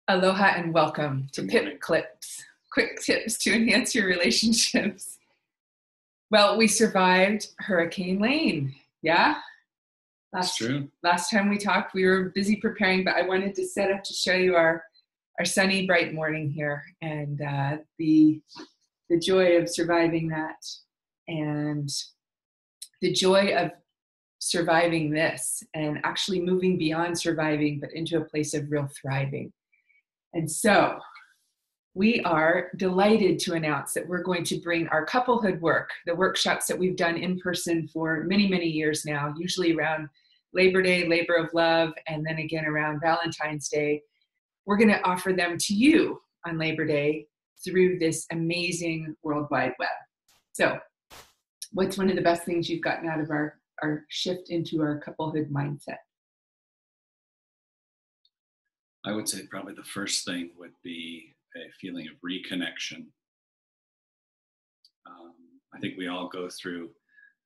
Aloha and welcome to PIP Clips, quick tips to enhance your relationships. Well, we survived Hurricane Lane. Yeah? That's true. Last time we talked, we were busy preparing, but I wanted to set up to show you our sunny, bright morning here and the joy of surviving that and the joy of surviving this and actually moving beyond surviving, but into a place of real thriving. And so we are delighted to announce that we're going to bring our couplehood work, the workshops that we've done in person for many, many years now, usually around Labor Day, Labor of Love, and then again around Valentine's Day. We're going to offer them to you on Labor Day through this amazing World Wide Web. So what's one of the best things you've gotten out of our shift into our couplehood mindset? I would say probably the first thing would be a feeling of reconnection. I think we all go through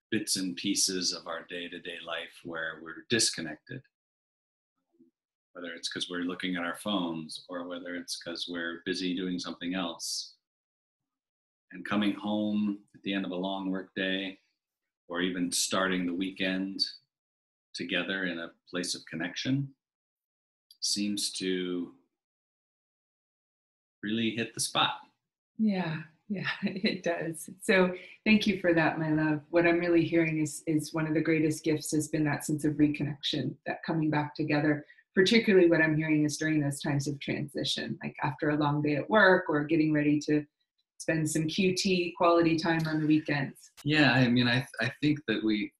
bits and pieces of our day-to-day life where we're disconnected, whether it's because we're looking at our phones or whether it's because we're busy doing something else. And coming home at the end of a long work day, or even starting the weekend together in a place of connection, seems to really hit the spot. Yeah, it does. So thank you for that, my love. What I'm really hearing is one of the greatest gifts has been that sense of reconnection, that coming back together. Particularly what I'm hearing is during those times of transition, like after a long day at work or getting ready to spend some QT quality time on the weekends. Yeah, I mean, I think that we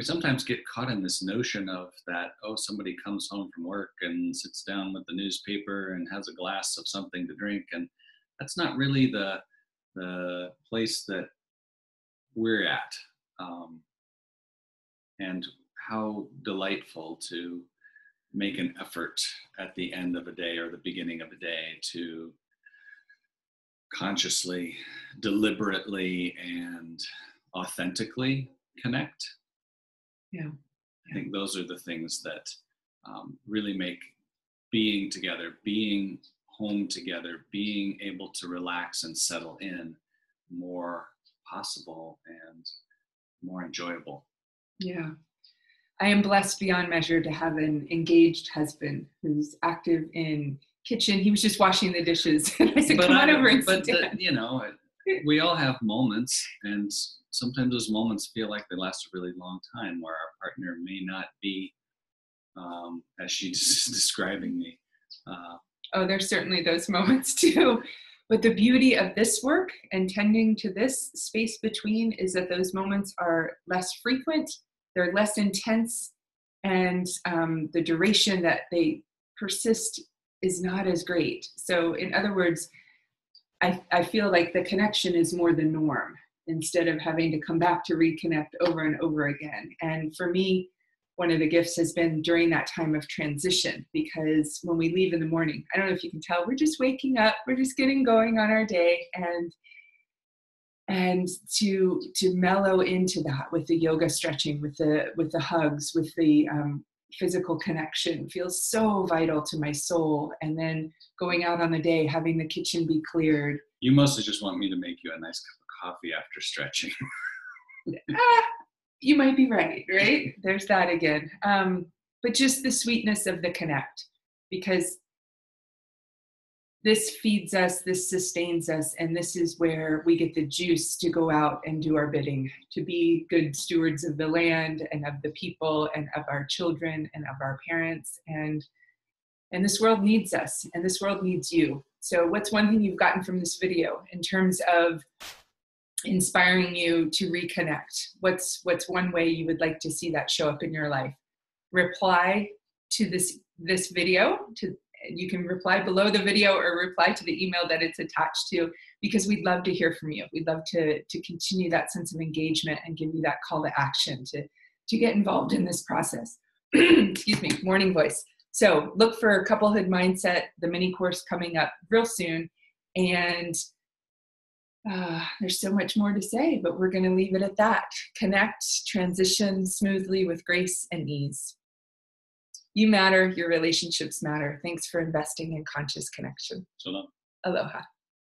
sometimes get caught in this notion of that, somebody comes home from work and sits down with the newspaper and has a glass of something to drink, and that's not really the place that we're at. And how delightful to make an effort at the end of a day or the beginning of a day to consciously, deliberately, and authentically connect. Yeah. I think those are the things that really make being together, being home together, being able to relax and settle in more possible and more enjoyable. Yeah. I am blessed beyond measure to have an engaged husband who's active in kitchen. He was just washing the dishes. And I said, come on over and sit down. We all have moments, and sometimes those moments feel like they last a really long time where our partner may not be as she's describing me. There's certainly those moments too. But the beauty of this work and tending to this space between is that those moments are less frequent, they're less intense, and the duration that they persist is not as great. So in other words, I feel like the connection is more the norm instead of having to come back to reconnect over and over again. And for me, one of the gifts has been during that time of transition, because when we leave in the morning, I don't know if you can tell, we're just waking up, we're just getting going on our day, and to mellow into that with the yoga stretching, with the hugs, with the physical connection feels so vital to my soul. And then going out on the day, having the kitchen be cleared. You mostly just want me to make you a nice cup of coffee after stretching. You might be right? There's that again. But just the sweetness of the connect, because this feeds us, this sustains us, and this is where we get the juice to go out and do our bidding, to be good stewards of the land and of the people and of our children and of our parents. And this world needs us, and this world needs you. So what's one thing you've gotten from this video in terms of inspiring you to reconnect? What's one way you would like to see that show up in your life? Reply to this video. You can reply below the video or reply to the email that it's attached to, because we'd love to hear from you. We'd love to continue that sense of engagement and give you that call to action to get involved in this process. Excuse me, morning voice. So look for Couplehood Mindset, the mini course coming up real soon. And there's so much more to say, but we're going to leave it at that. Connect, transition smoothly with grace and ease. You matter. Your relationships matter. Thanks for investing in conscious connection. So long. Aloha.